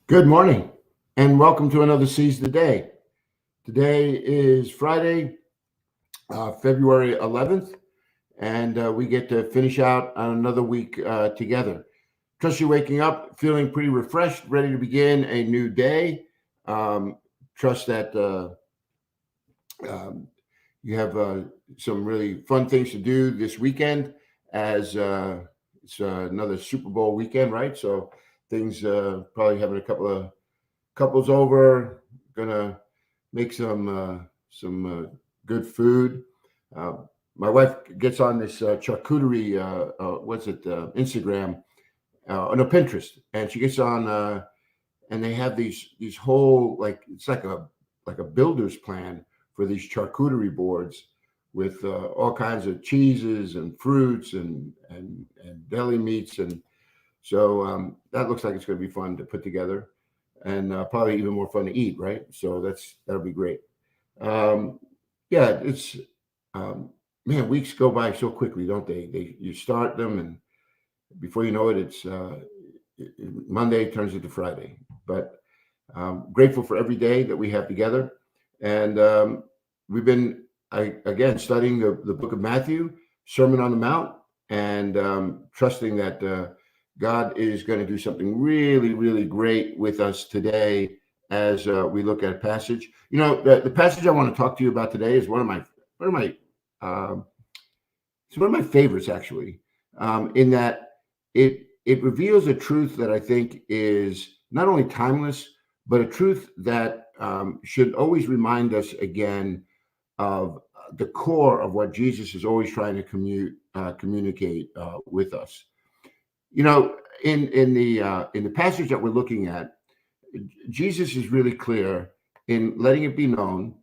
Good morning and welcome to another Seize the Day. Today is Friday, February 11th, and we get to finish out on another week together. Trust you're waking up feeling pretty refreshed, ready to begin a new day. Um, Trust that um, you have some really fun things to do this weekend as it's another Super Bowl weekend, right? So things probably having a couple of couples over, gonna make some good food. Uh, my wife gets on this charcuterie, what's it, Instagram, no, Pinterest, and she gets on, and they have these whole like it's like a builder's plan for these charcuterie boards with all kinds of cheeses and fruits and deli meats, and so that looks like it's going to be fun to put together and probably even more fun to eat, right? So that'll be great. Um, yeah, it's um, man, weeks go by so quickly, don't they? They you start them, and before you know it, Monday turns into Friday. But grateful for every day that we have together, and we've been again studying the book of Matthew, Sermon on the Mount, and trusting that God is going to do something really, really great with us today as we look at a passage. You know, the passage I want to talk to you about today is one of my um, it's one of my favorites actually, in that it reveals a truth that I think is not only timeless, but a truth that should always remind us again of the core of what Jesus is always trying to communicate with us. You know, in the passage that we're looking at, Jesus is really clear in letting it be known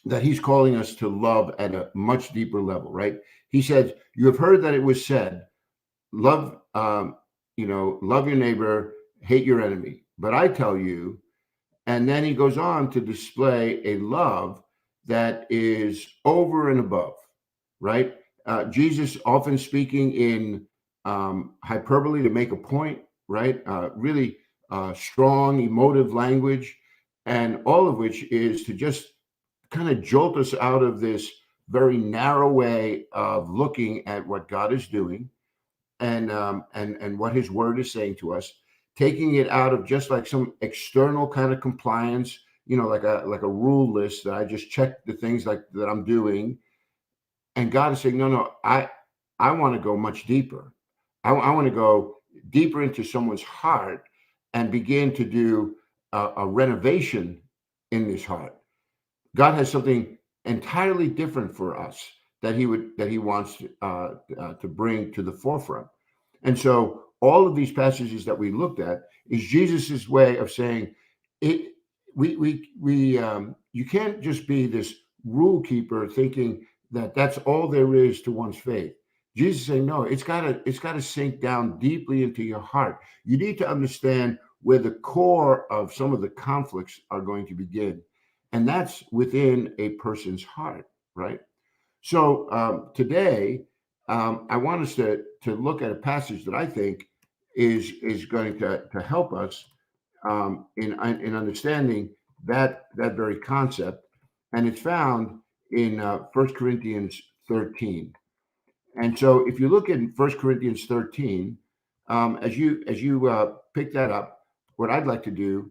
that he's calling us to love at a much deeper level, right? He says, "You have heard that it was said, love, love your neighbor, hate your enemy. But I tell you," and then he goes on to display a love that is over and above, right? Jesus often speaking in hyperbole to make a point, right? Really strong, emotive language, and all of which is to just kind of jolt us out of this very narrow way of looking at what God is doing and what His Word is saying to us, taking it out of just like some external kind of compliance, like a rule list that I just check the things like that I'm doing, and God is saying, no, no, I want to go much deeper. I want to go deeper into someone's heart and begin to do a renovation in this heart. God has something entirely different for us that He wants to bring to the forefront. And so all of these passages that we looked at is Jesus's way of saying it. We you can't just be this rule keeper thinking that that's all there is to one's faith. Jesus is saying no, it's got to sink down deeply into your heart. You need to understand where the core of some of the conflicts are going to begin, and that's within a person's heart, right? So today, I want us to look at a passage that I think is going to help us in understanding that very concept, and it's found in 1 Corinthians 13. And so, if you look in 1 Corinthians 13, as you pick that up, what I'd like to do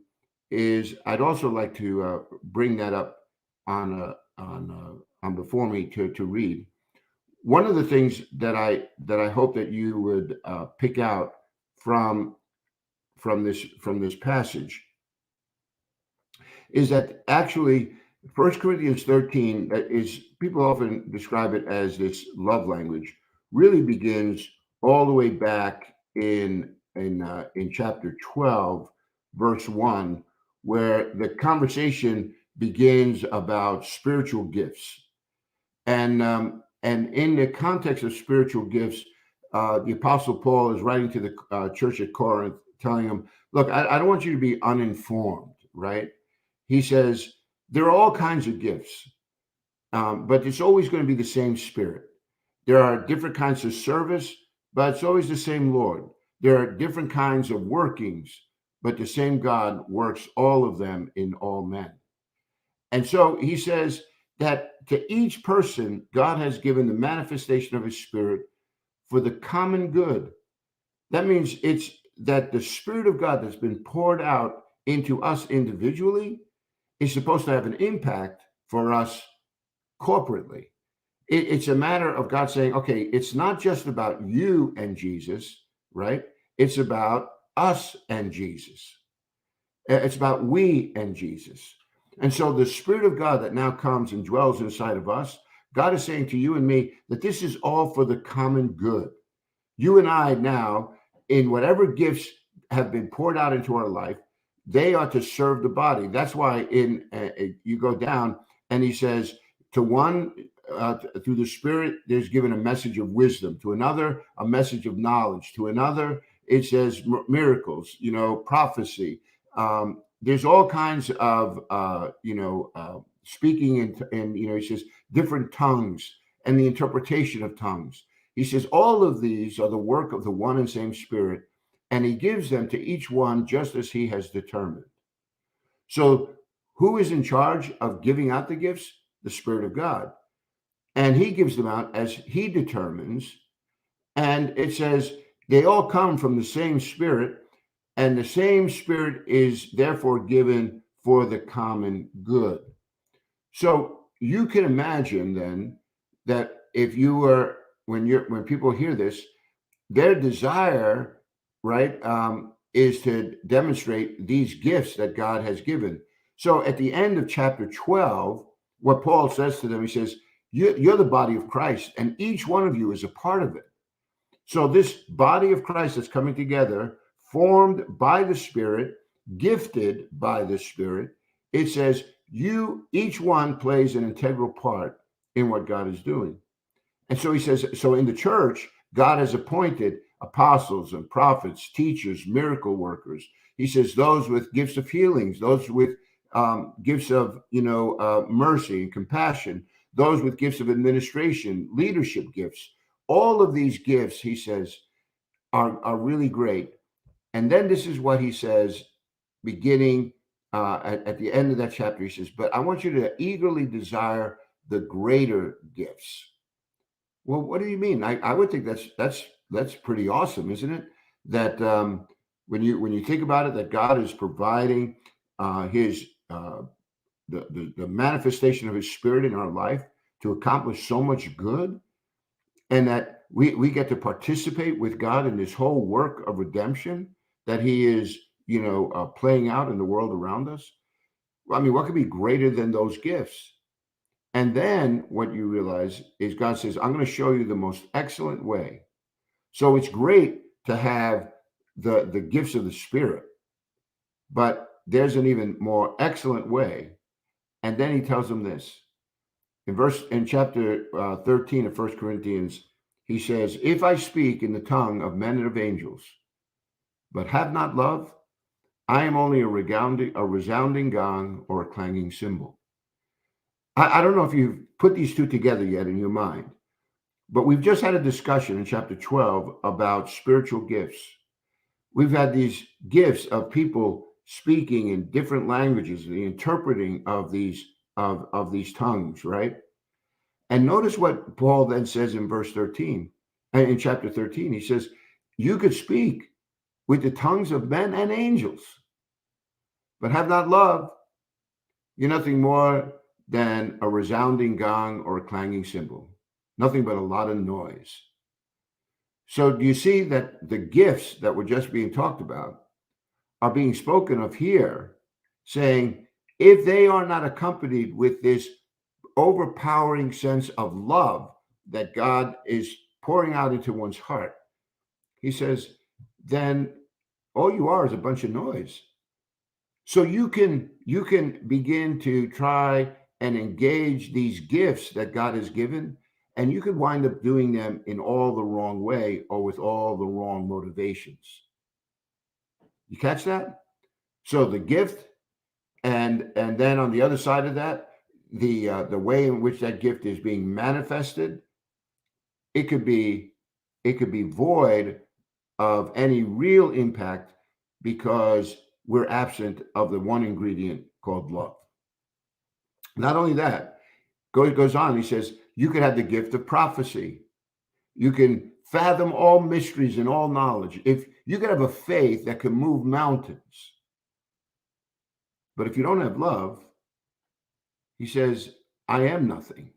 is I'd also like to bring that up on before me to read. One of the things that I hope that you would pick out from from this passage is that actually 1 Corinthians 13 is people often describe it as this love language really begins all the way back in chapter 12 verse 1, where the conversation begins about spiritual gifts. And in the context of spiritual gifts, the Apostle Paul is writing to the church at Corinth, telling them, "Look, I don't want you to be uninformed, right?" He says there are all kinds of gifts, but it's always going to be the same Spirit. There are different kinds of service, but it's always the same Lord. There are different kinds of workings, but the same God works all of them in all men. And so he says that to each person, God has given the manifestation of his Spirit for the common good. That means it's that the Spirit of God that's been poured out into us individually is supposed to have an impact for us corporately. It's a matter of God saying, okay, it's not just about you and Jesus, right? It's about us and Jesus. It's about we and Jesus. And so the Spirit of God that now comes and dwells inside of us, God is saying to you and me that this is all for the common good. You and I now, in whatever gifts have been poured out into our life, they are to serve the body. That's why you go down and he says to one, through the Spirit, there's given a message of wisdom, to another, a message of knowledge, to another, it says miracles, prophecy. There's all kinds of, speaking and, he says different tongues and the interpretation of tongues. He says all of these are the work of the one and same Spirit, and he gives them to each one just as he has determined. So who is in charge of giving out the gifts? The Spirit of God. And he gives them out as he determines. And it says they all come from the same Spirit, and the same Spirit is therefore given for the common good. So you can imagine then that if you were, when people hear this, their desire, right, is to demonstrate these gifts that God has given. So at the end of chapter 12, what Paul says to them, he says, you're the body of Christ, and each one of you is a part of it. So this body of Christ that's coming together, formed by the Spirit, gifted by the Spirit, it says each one plays an integral part in what God is doing. And so he says, so in the church, God has appointed apostles and prophets, teachers, miracle workers. He says those with gifts of healings, those with gifts of mercy and compassion, those with gifts of administration, leadership gifts. All of these gifts, he says, are really great. And then this is what he says, beginning at the end of that chapter. He says, but I want you to eagerly desire the greater gifts. Well, what do you mean? I would think that's pretty awesome, isn't it? That when you think about it, that God is providing his the manifestation of his Spirit in our life to accomplish so much good, and that we get to participate with God in this whole work of redemption that he is playing out in the world around us. I mean, what could be greater than those gifts? And then what you realize is God says, I'm going to show you the most excellent way. So it's great to have the gifts of the Spirit, but there's an even more excellent way. And then he tells them this in chapter 13 of 1 Corinthians, he says, if I speak in the tongue of men and of angels, but have not love, I am only a resounding gong or a clanging cymbal. I don't know if you've put these two together yet in your mind, but we've just had a discussion in chapter 12 about spiritual gifts. We've had these gifts of people speaking in different languages, the interpreting of these tongues, right? And notice what Paul then says in verse 13, in chapter 13, he says, you could speak with the tongues of men and angels, but have not love, you're nothing more than a resounding gong or a clanging cymbal, nothing but a lot of noise. So do you see that the gifts that were just being talked about are being spoken of here, saying, if they are not accompanied with this overpowering sense of love that God is pouring out into one's heart, he says, then all you are is a bunch of noise. So you can begin to try and engage these gifts that God has given, and you could wind up doing them in all the wrong way or with all the wrong motivations. You catch that? So the gift, and then on the other side of that, the way in which that gift is being manifested, it could be void of any real impact, because we're absent of the one ingredient called love. Not only that, goes on, he says, you could have the gift of prophecy. You can fathom all mysteries and all knowledge. If you could have a faith that can move mountains. But if you don't have love, he says, I am nothing.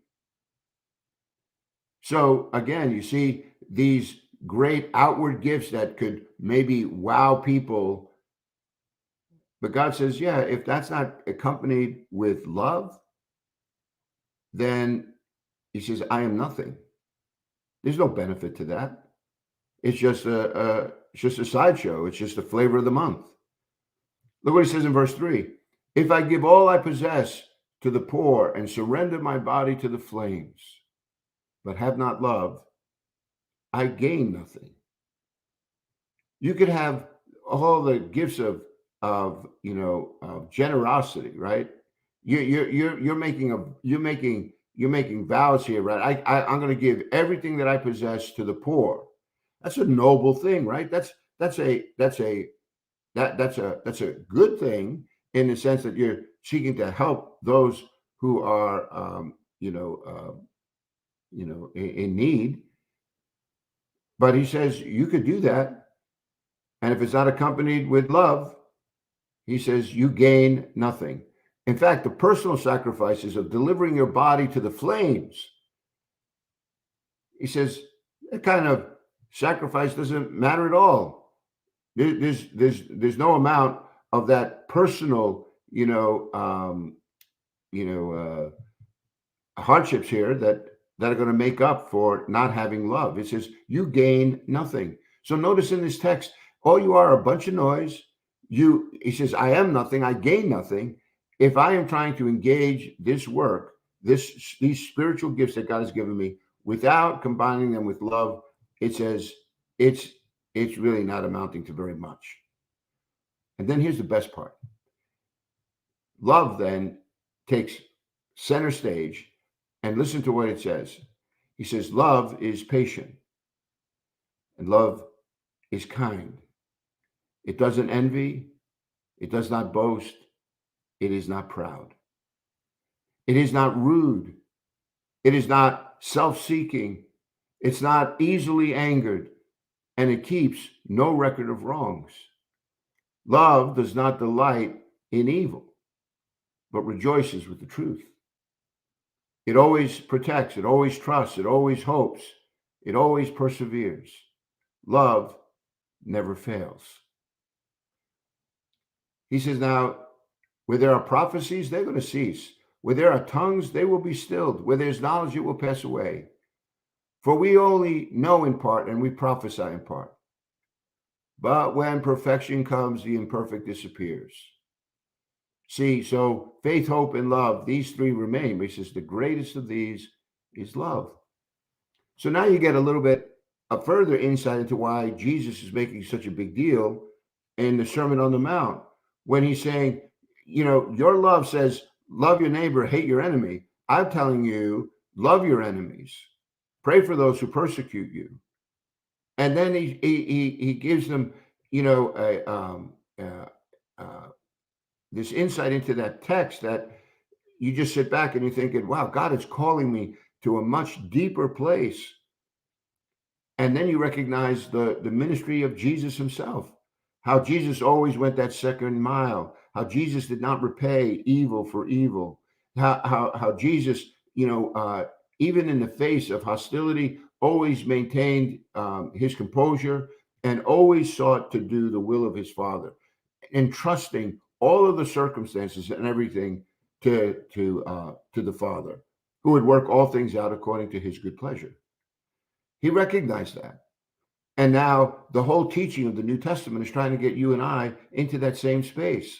So again, you see these great outward gifts that could maybe wow people. But God says, yeah, if that's not accompanied with love, then he says, I am nothing. There's no benefit to that. It's just a sideshow. It's just a flavor of the month. Look what he says in verse 3. If I give all I possess to the poor and surrender my body to the flames, but have not love, I gain nothing. You could have all the gifts of generosity, right? You're making vows here, right? I'm going to give everything that I possess to the poor. That's a noble thing, right? That's a good thing in the sense that you're seeking to help those who are in need. But he says you could do that, and if it's not accompanied with love, he says you gain nothing. In fact, the personal sacrifices of delivering your body to the flames, he says, that kind of sacrifice doesn't matter at all. There's no amount of that personal, hardships here that are going to make up for not having love. It says you gain nothing. So notice in this text, all you are a bunch of noise. He says, I am nothing. I gain nothing. If I am trying to engage this work, these spiritual gifts that God has given me, without combining them with love, it says it's really not amounting to very much. And then here's the best part. Love then takes center stage, and listen to what it says. He says, love is patient, and love is kind. It doesn't envy. It does not boast. It is not proud. It is not rude. It is not self-seeking. It's not easily angered, and it keeps no record of wrongs. Love does not delight in evil, but rejoices with the truth. It always protects. It always trusts. It always hopes. It always perseveres. Love never fails. He says, now, where there are prophecies, they're going to cease. Where there are tongues, they will be stilled. Where there's knowledge, it will pass away. For we only know in part, and we prophesy in part. But when perfection comes, the imperfect disappears. See, so faith, hope, and love, these three remain. He says the greatest of these is love. So now you get a little bit of further insight into why Jesus is making such a big deal in the Sermon on the Mount, when he's saying, your love says, love your neighbor, hate your enemy. I'm telling you, love your enemies. Pray for those who persecute you. And then he gives them, this insight into that text that you just sit back and you're thinking, wow, God is calling me to a much deeper place. And then you recognize the ministry of Jesus himself, how Jesus always went that second mile, how Jesus did not repay evil for evil, how Jesus, even in the face of hostility, always maintained his composure and always sought to do the will of his Father, entrusting all of the circumstances and everything to the Father, who would work all things out according to his good pleasure. He recognized that. And now the whole teaching of the New Testament is trying to get you and I into that same space.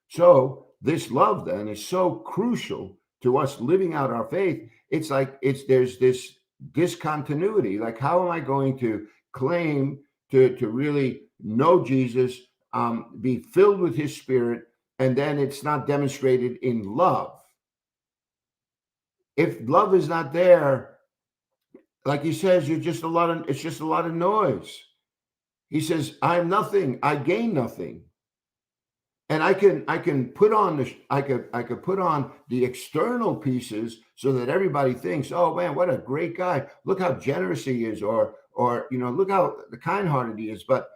So this love then is so crucial to us living out our faith. It's like there's this discontinuity. Like, how am I going to claim to really know Jesus, be filled with his Spirit, and then it's not demonstrated in love? If love is not there, like he says, it's just a lot of noise. He says, I'm nothing, I gain nothing. And I can put on I could put on the external pieces so that everybody thinks, oh man, what a great guy. Look how generous he is, or look how kind-hearted he is. But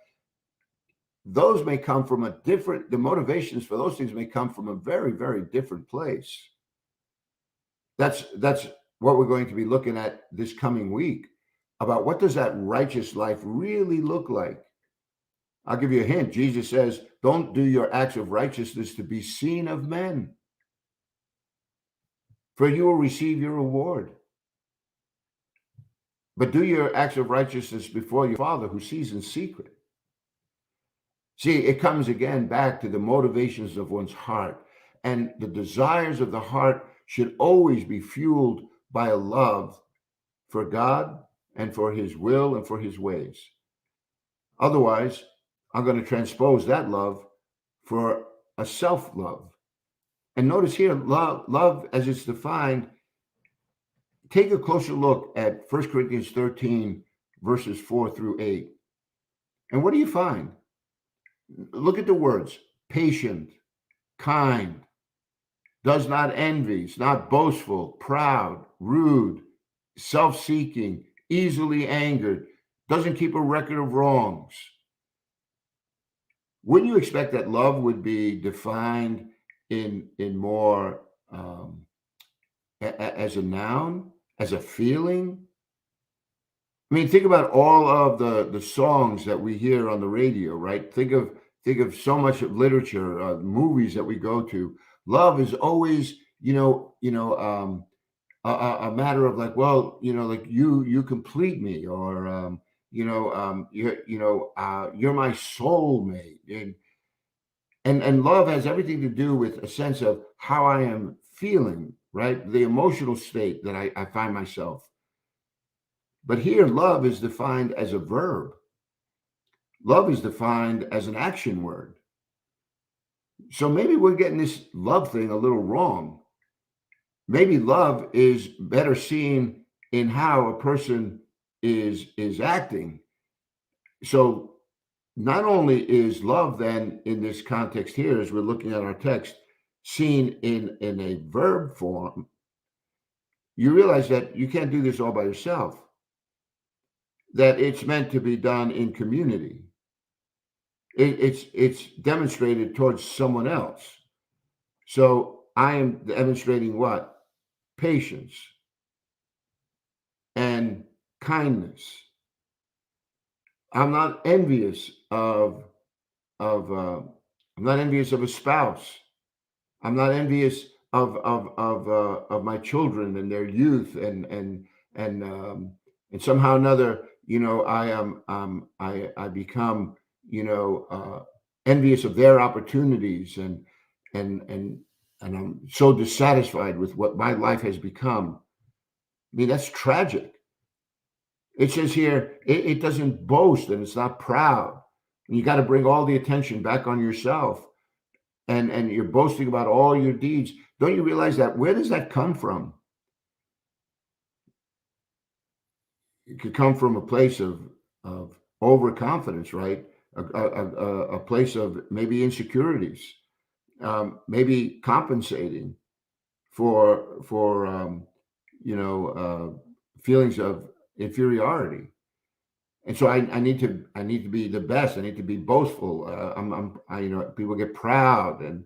those may come from the motivations for those things may come from a very, very different place. That's what we're going to be looking at this coming week, about what does that righteous life really look like. I'll give you a hint. Jesus says, don't do your acts of righteousness to be seen of men, for you will receive your reward. But do your acts of righteousness before your Father who sees in secret. See, it comes again back to the motivations of one's heart. And the desires of the heart should always be fueled by a love for God and for his will and for his ways. Otherwise, I'm going to transpose that love for a self-love. And notice here, love as it's defined, take a closer look at 1 Corinthians 13, verses 4 through 8. And what do you find? Look at the words: patient, kind, does not envy, is not boastful, proud, rude, self-seeking, easily angered, doesn't keep a record of wrongs. Wouldn't you expect that love would be defined in more as a noun, as a feeling? I mean, think about all of the songs that we hear on the radio, right? Think of so much of literature, movies that we go to. Love is always, a matter of like, well, like you complete me, or you're my soulmate, and love has everything to do with a sense of how I am feeling, right? The emotional state that I find myself. But here, love is defined as a verb. Love is defined as an action word. So maybe we're getting this love thing a little wrong. Maybe love is better seen in how a person is acting. So not only is love then in this context here, as we're looking at our text, seen in a verb form, you realize that you can't do this all by yourself, that it's meant to be done in community. It's demonstrated towards someone else. So I am demonstrating what? Patience and kindness. I'm not envious I'm not envious of a spouse. I'm not envious of my children and their youth, and somehow or another, I become envious of their opportunities, and I'm so dissatisfied with what my life has become. I mean, that's tragic. It says here, it doesn't boast and it's not proud. And you got to bring all the attention back on yourself, and you're boasting about all your deeds. Don't you realize that? Where does that come from? It could come from a place of overconfidence, right? A place of maybe insecurities, maybe compensating for feelings of inferiority. And so I need to be the best. I need to be boastful. People get proud, and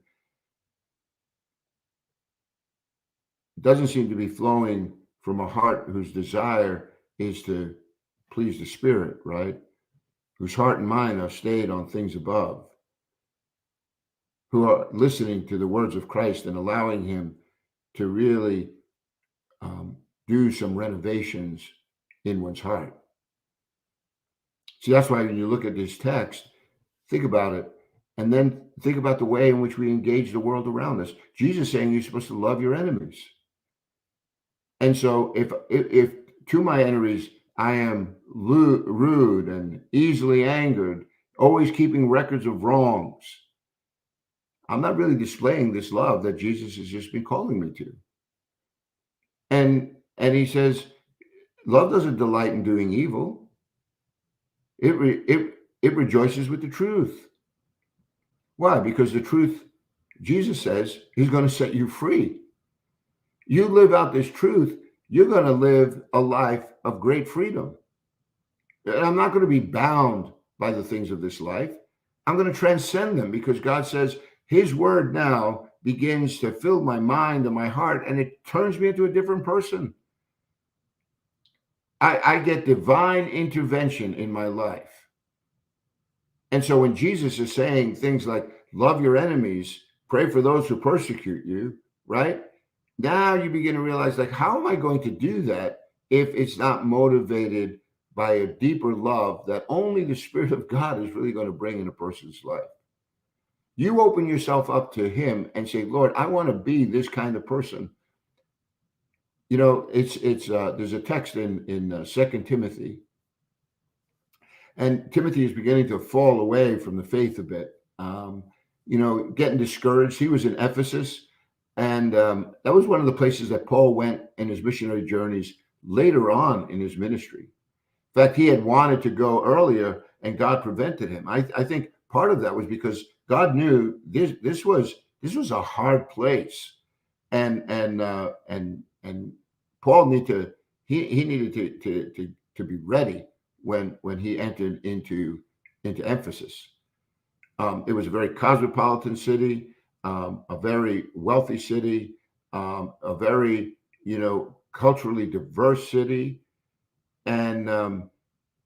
it doesn't seem to be flowing from a heart whose desire is to please the Spirit, right? Whose heart and mind are stayed on things above, who are listening to the words of Christ and allowing him to really do some renovations in one's heart. See, that's why when you look at this text, think about it, and then think about the way in which we engage the world around us. Jesus is saying you're supposed to love your enemies. And so if to my enemies I am rude and easily angered, always keeping records of wrongs, I'm not really displaying this love that Jesus has just been calling me to. And he says, love doesn't delight in doing evil. It rejoices with the truth. Why? Because the truth, Jesus says, he's going to set you free. You live out this truth, you're going to live a life of great freedom. And I'm not going to be bound by the things of this life. I'm going to transcend them because God says his word now begins to fill my mind and my heart, and it turns me into a different person. I get divine intervention in my life. And so when Jesus is saying things like, love your enemies, pray for those who persecute you, right? Now you begin to realize, like, how am I going to do that if it's not motivated by a deeper love that only the Spirit of God is really going to bring in a person's life? You open yourself up to him and say, Lord, I want to be this kind of person. You know, it's there's a text in 2 Timothy, and Timothy is beginning to fall away from the faith a bit. You know, getting discouraged. He was in Ephesus, and that was one of the places that Paul went in his missionary journeys later on in his ministry. In fact, he had wanted to go earlier, and God prevented him. I think part of that was because God knew this was a hard place, and Paul needed to be ready when he entered into Ephesus. It was a very cosmopolitan city, a very wealthy city, a very culturally diverse city, and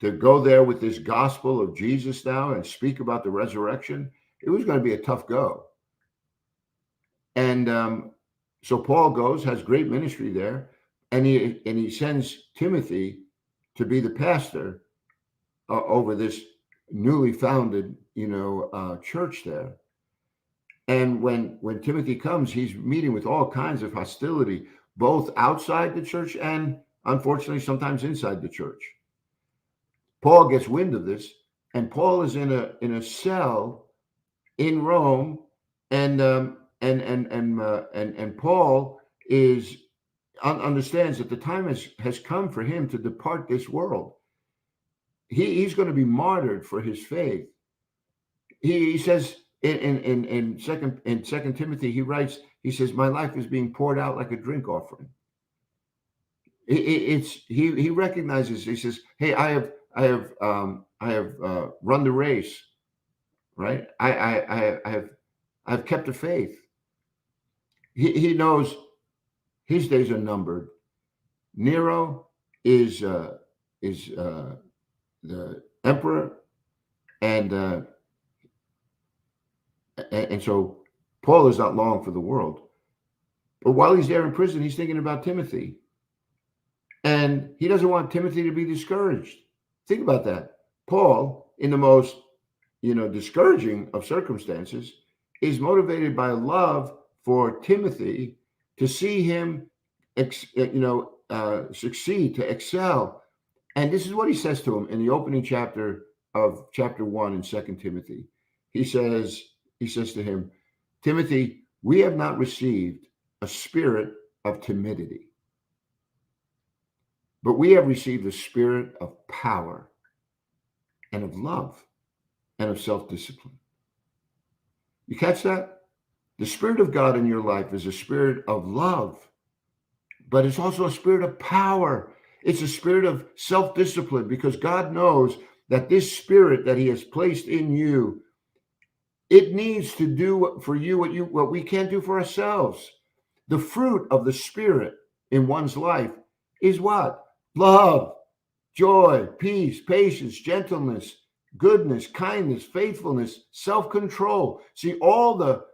to go there with this gospel of Jesus now and speak about the resurrection, it was going to be a tough go. And so Paul goes, has great ministry there, and he sends Timothy to be the pastor over this newly founded church there. And when Timothy comes, he's meeting with all kinds of hostility, both outside the church and unfortunately sometimes inside the church. Paul gets wind of this, and Paul is in a cell in Rome, and Paul understands that the time has come for him to depart this world. He's going to be martyred for his faith. He says in Second Timothy, he writes, he says, my life is being poured out like a drink offering. He recognizes, he says, hey, I have run the race, right? I've kept the faith. He knows his days are numbered. Nero is the emperor, and so Paul is not long for the world. But while he's there in prison, he's thinking about Timothy, and he doesn't want Timothy to be discouraged. Think about that. Paul, in the most discouraging of circumstances, is motivated by love for Timothy to see him succeed, to excel. And this is what he says to him in the opening chapter of chapter 1 in 2 Timothy. He says to him, Timothy, we have not received a spirit of timidity, but we have received a spirit of power and of love and of self-discipline. You catch that? The Spirit of God in your life is a spirit of love, but it's also a spirit of power. It's a spirit of self-discipline, because God knows that this spirit that he has placed in you, it needs to do for you what we can't do for ourselves. The fruit of the Spirit in one's life is what? Love, joy, peace, patience, gentleness, goodness, kindness, faithfulness, self-control. See, all the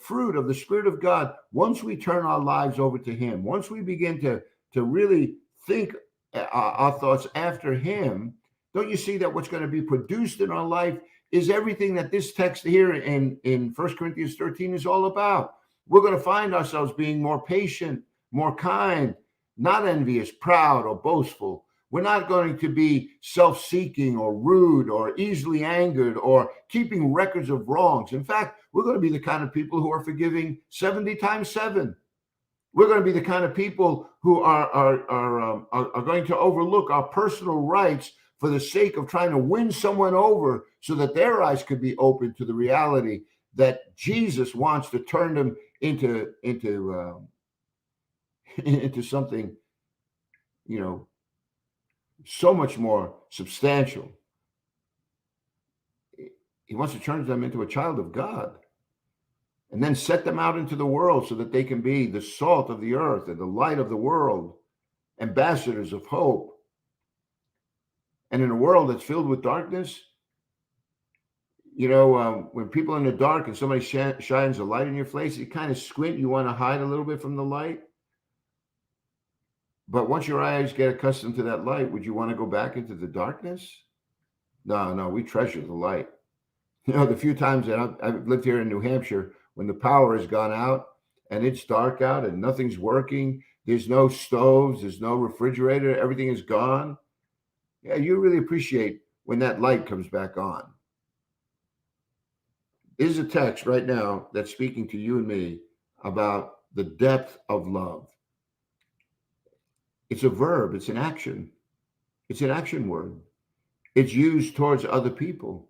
fruit of the Spirit of God, once we turn our lives over to him, once we begin to really think our thoughts after him, don't you see that what's going to be produced in our life is everything that this text here in 1 Corinthians 13 is all about? We're going to find ourselves being more patient, more kind, not envious, proud, or boastful. We're not going to be self-seeking or rude or easily angered or keeping records of wrongs. In fact, we're going to be the kind of people who are forgiving 70 times 7. We're going to be the kind of people who are going to overlook our personal rights for the sake of trying to win someone over so that their eyes could be open to the reality that Jesus wants to turn them into into something, you know, so much more substantial. He wants to turn them into a child of God and then set them out into the world so that they can be the salt of the earth and the light of the world, ambassadors of hope. And in a world that's filled with darkness, when people are in the dark and somebody shines a light in your face, you kind of squint, you want to hide a little bit from the light. But once your eyes get accustomed to that light, would you want to go back into the darkness? No, we treasure the light. The few times that I've lived here in New Hampshire, when the power has gone out and it's dark out and nothing's working, there's no stoves, there's no refrigerator, everything is gone. Yeah, you really appreciate when that light comes back on. There's a text right now that's speaking to you and me about the depth of love. It's a verb, it's an action. It's an action word. It's used towards other people.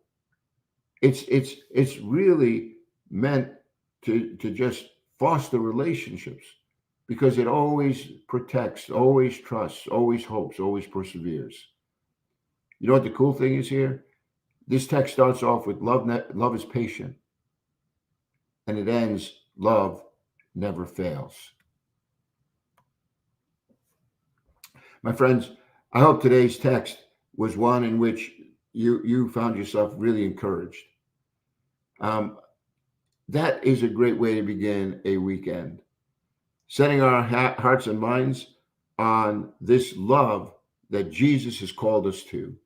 It's really meant to just foster relationships, because it always protects, always trusts, always hopes, always perseveres. You know what the cool thing is here? This text starts off with love is patient, and it ends, love never fails. My friends, I hope today's text was one in which you found yourself really encouraged. That is a great way to begin a weekend, setting our hearts and minds on this love that Jesus has called us to.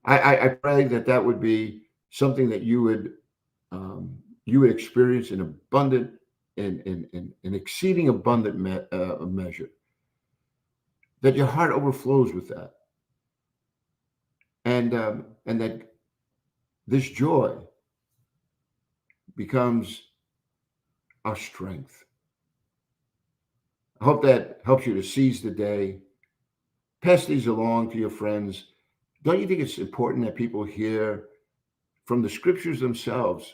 I pray that would be something that you would experience in abundant, in exceeding abundant measure, that your heart overflows with that, and that this joy becomes our strength. I hope that helps you to seize the day. Pass these along to your friends. Don't you think it's important that people hear from the scriptures themselves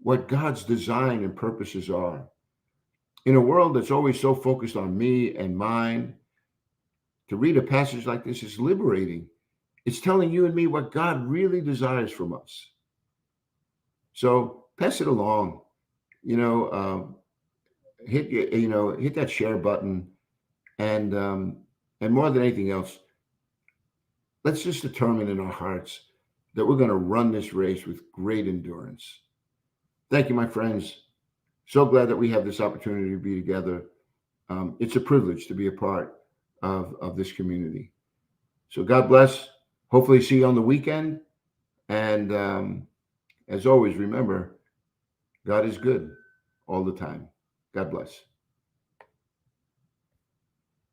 what God's design and purposes are? In a world that's always so focused on me and mine, to read a passage like this is liberating. It's telling you and me what God really desires from us. So pass it along. Hit that share button, and more than anything else, let's just determine in our hearts that we're going to run this race with great endurance. Thank you, my friends. So glad that we have this opportunity to be together. It's a privilege to be a part of this community. So God bless. Hopefully see you on the weekend. And as always, remember, God is good all the time. God bless.